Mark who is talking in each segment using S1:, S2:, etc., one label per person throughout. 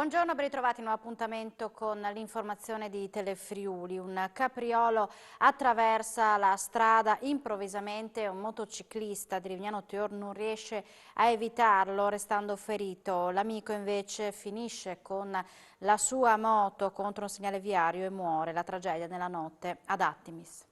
S1: Buongiorno, ben ritrovati in un appuntamento con l'informazione di Telefriuli. Un capriolo attraversa la strada improvvisamente, un motociclista di Rivignano Tor non riesce a evitarlo restando ferito. L'amico invece finisce con la sua moto contro un segnale viario e muore. La tragedia nella notte ad Attimis.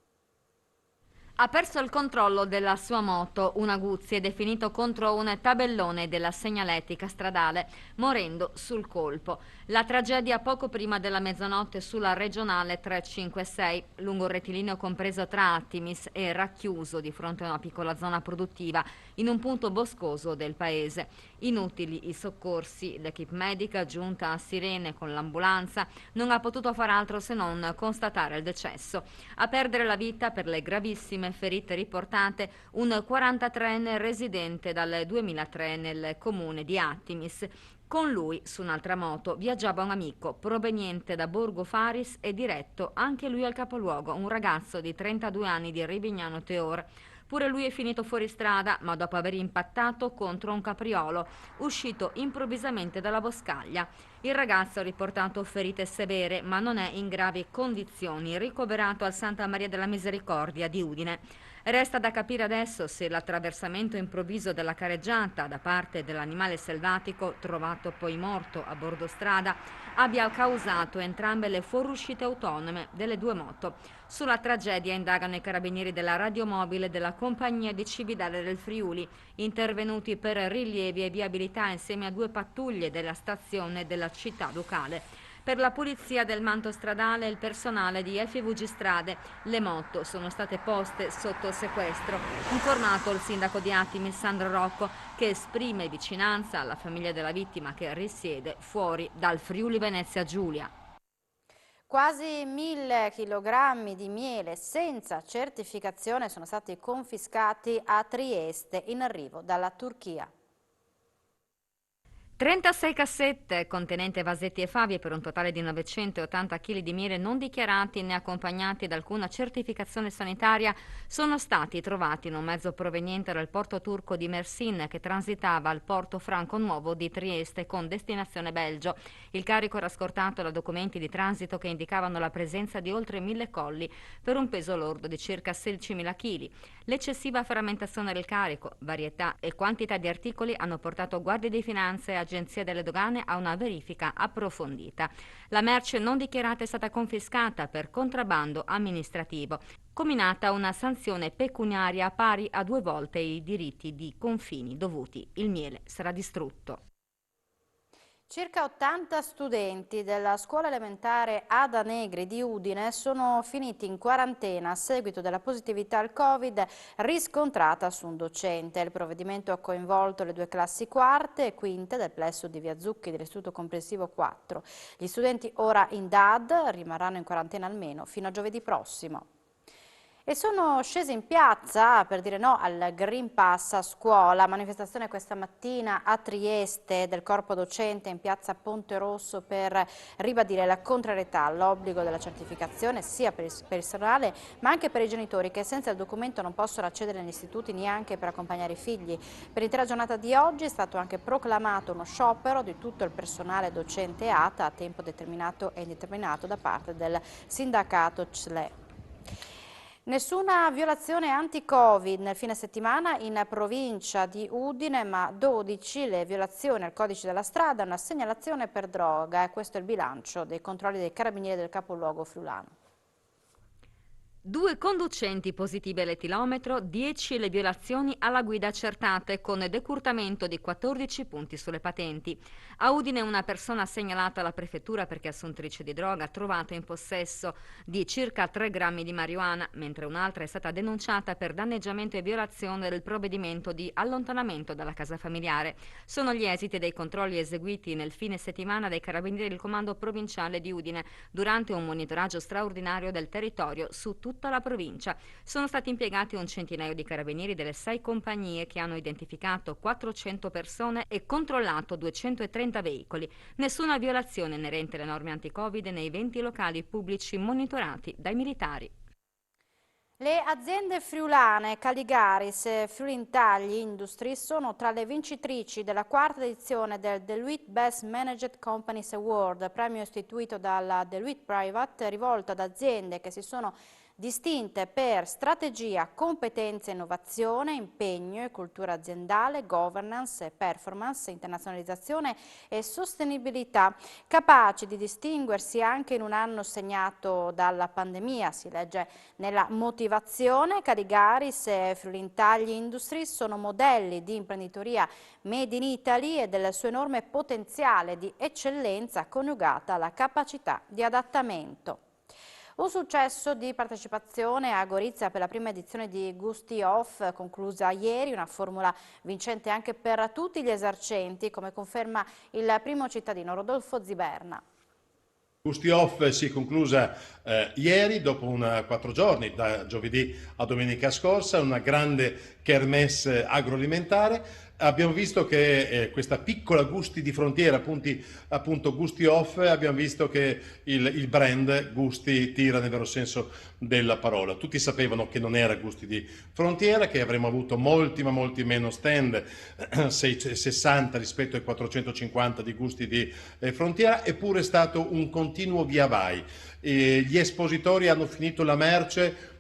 S2: Ha perso il controllo della sua moto, un Aguzzi, ed è finito contro un tabellone della segnaletica stradale, morendo sul colpo. La tragedia poco prima della mezzanotte sulla regionale 356, lungo il rettilineo compreso tra Attimis e racchiuso di fronte a una piccola zona produttiva, in un punto boscoso del paese. Inutili i soccorsi, l'equipe medica, giunta a Sirene con l'ambulanza, non ha potuto far altro se non constatare il decesso. A perdere la vita per le gravissime ferite riportate un 43enne residente dal 2003 nel comune di Attimis. Con lui, su un'altra moto, viaggiava un amico proveniente da Borgo Faris e diretto anche lui al capoluogo, un ragazzo di 32 anni di Rivignano Teor. Pure lui è finito fuori strada, ma dopo aver impattato contro un capriolo, uscito improvvisamente dalla boscaglia. Il ragazzo ha riportato ferite severe, ma non è in gravi condizioni, ricoverato al Santa Maria della Misericordia di Udine. Resta da capire adesso se l'attraversamento improvviso della careggiata da parte dell'animale selvatico, trovato poi morto a bordo strada, abbia causato entrambe le fuoriuscite autonome delle due moto. Sulla tragedia indagano i carabinieri della radiomobile della Compagnia di Cividale del Friuli, intervenuti per rilievi e viabilità insieme a 2 pattuglie della stazione della città locale. Per la pulizia del manto stradale e il personale di FVG Strade, le moto sono state poste sotto sequestro. Informato il sindaco di Attimis, Sandro Rocco, che esprime vicinanza alla famiglia della vittima che risiede fuori dal Friuli Venezia Giulia.
S1: Quasi 1000 chilogrammi di miele senza certificazione sono stati confiscati a Trieste in arrivo dalla Turchia.
S2: 36 cassette contenente vasetti e favie per un totale di 980 kg di miele non dichiarati né accompagnati da alcuna certificazione sanitaria sono stati trovati in un mezzo proveniente dal porto turco di Mersin che transitava al porto franco nuovo di Trieste con destinazione Belgio. Il carico era scortato da documenti di transito che indicavano la presenza di oltre 1000 colli per un peso lordo di circa 16.000 kg. L'eccessiva frammentazione del carico, varietà e quantità di articoli hanno portato guardie di finanza e Agenzia delle Dogane a una verifica approfondita. La merce non dichiarata è stata confiscata per contrabbando amministrativo, comminata una sanzione pecuniaria pari a 2 volte i diritti di confini dovuti. Il miele sarà distrutto.
S1: Circa 80 studenti della scuola elementare Ada Negri di Udine sono finiti in quarantena a seguito della positività al Covid riscontrata su un docente. Il provvedimento ha coinvolto le 2 classi quarte e quinte del plesso di Via Zucchi dell'Istituto Comprensivo 4. Gli studenti ora in DAD rimarranno in quarantena almeno fino a giovedì prossimo. E sono scesi in piazza per dire no al Green Pass a scuola, manifestazione questa mattina a Trieste del corpo docente in piazza Ponte Rosso per ribadire la contrarietà all'obbligo della certificazione sia per il personale ma anche per i genitori che senza il documento non possono accedere agli istituti neanche per accompagnare i figli. Per l'intera giornata di oggi è stato anche proclamato uno sciopero di tutto il personale docente ATA a tempo determinato e indeterminato da parte del sindacato CSLE. Nessuna violazione anti-Covid nel fine settimana in provincia di Udine, ma 12 le violazioni al codice della strada, una segnalazione per droga e questo è il bilancio dei controlli dei carabinieri del capoluogo friulano.
S2: 2 conducenti positivi all'etilometro, 10 le violazioni alla guida accertate con decurtamento di 14 punti sulle patenti. A Udine una persona segnalata alla prefettura perché assuntrice di droga trovata in possesso di circa 3 grammi di marijuana, mentre un'altra è stata denunciata per danneggiamento e violazione del provvedimento di allontanamento dalla casa familiare. Sono gli esiti dei controlli eseguiti nel fine settimana dai carabinieri del comando provinciale di Udine durante un monitoraggio straordinario del territorio su tutta la provincia. Sono stati impiegati un centinaio di carabinieri delle 6 compagnie che hanno identificato 400 persone e controllato 230 veicoli. Nessuna violazione inerente alle norme anti-Covid nei 20 locali pubblici monitorati dai militari.
S1: Le aziende friulane Caligaris e Friulintagli Industries sono tra le vincitrici della quarta edizione del Deloitte Best Managed Companies Award, premio istituito dalla Deloitte Private, rivolto ad aziende che si sono distinte per strategia, competenze, innovazione, impegno e cultura aziendale, governance, performance, internazionalizzazione e sostenibilità, capaci di distinguersi anche in un anno segnato dalla pandemia, si legge nella motivazione. Caligaris e Friulintagli Industries sono modelli di imprenditoria made in Italy e del suo enorme potenziale di eccellenza coniugata alla capacità di adattamento. Un successo di partecipazione a Gorizia per la prima edizione di Gusti Off, conclusa ieri, una formula vincente anche per tutti gli esercenti, come conferma il primo cittadino Rodolfo Ziberna.
S3: Gusti Off si è conclusa ieri, dopo 4 giorni, da giovedì a domenica scorsa, una grande kermesse agroalimentare. Abbiamo visto che questa piccola Gusti di frontiera, appunto Gusti Off, abbiamo visto che il brand Gusti tira nel vero senso della parola. Tutti sapevano che non era Gusti di frontiera, che avremmo avuto molti meno stand, 60 rispetto ai 450 di Gusti di frontiera, eppure è stato un continuo via vai. Gli espositori hanno finito la merce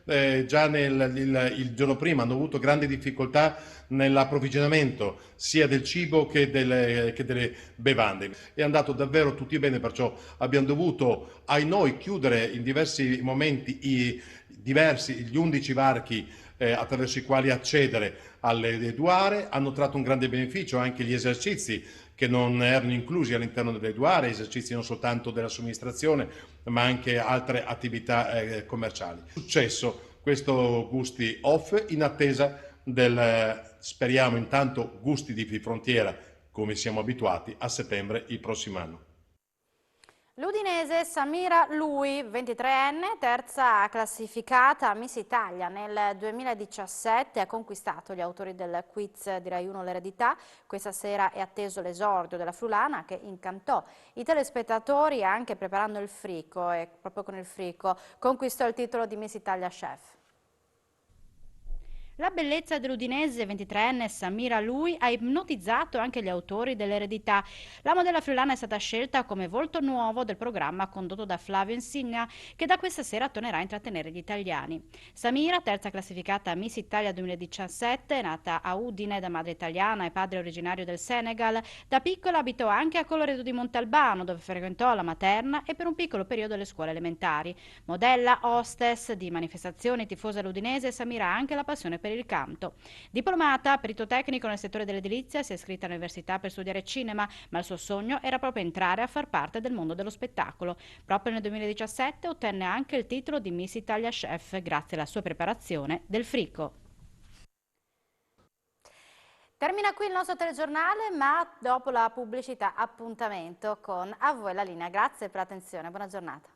S3: già il giorno prima, hanno avuto grandi difficoltà nell'approvvigionamento sia del cibo che delle bevande. È andato davvero tutti bene, perciò abbiamo dovuto, ai noi, chiudere in diversi momenti gli 11 varchi attraverso i quali accedere alle due aree. Hanno tratto un grande beneficio anche gli esercizi che non erano inclusi all'interno delle due aree, esercizi non soltanto della somministrazione ma anche altre attività commerciali. Successo questo Gusti Off in attesa speriamo intanto, Gusti di frontiera, come siamo abituati, a settembre il prossimo anno.
S1: L'udinese Samira Lui, 23enne, terza classificata Miss Italia nel 2017, ha conquistato gli autori del quiz di Rai 1 L'Eredità. Questa sera è atteso l'esordio della friulana, che incantò i telespettatori anche preparando il frico, e proprio con il frico conquistò il titolo di Miss Italia Chef. La bellezza dell'udinese 23enne Samira Lui ha ipnotizzato anche gli autori dell'Eredità. La modella friulana è stata scelta come volto nuovo del programma condotto da Flavio Insigna, che da questa sera tornerà a intrattenere gli italiani. Samira, terza classificata Miss Italia 2017, nata a Udine da madre italiana e padre originario del Senegal, da piccola abitò anche a Colloredo di Montalbano, dove frequentò la materna e per un piccolo periodo le scuole elementari. Modella, hostess di manifestazioni, tifosa ludinese, Samira ha anche la passione per il canto. Diplomata, perito tecnico nel settore dell'edilizia, si è iscritta all'università per studiare cinema, ma il suo sogno era proprio entrare a far parte del mondo dello spettacolo. Proprio nel 2017 ottenne anche il titolo di Miss Italia Chef grazie alla sua preparazione del frico. Termina qui il nostro telegiornale, ma dopo la pubblicità appuntamento con A voi la linea. Grazie per l'attenzione, buona giornata.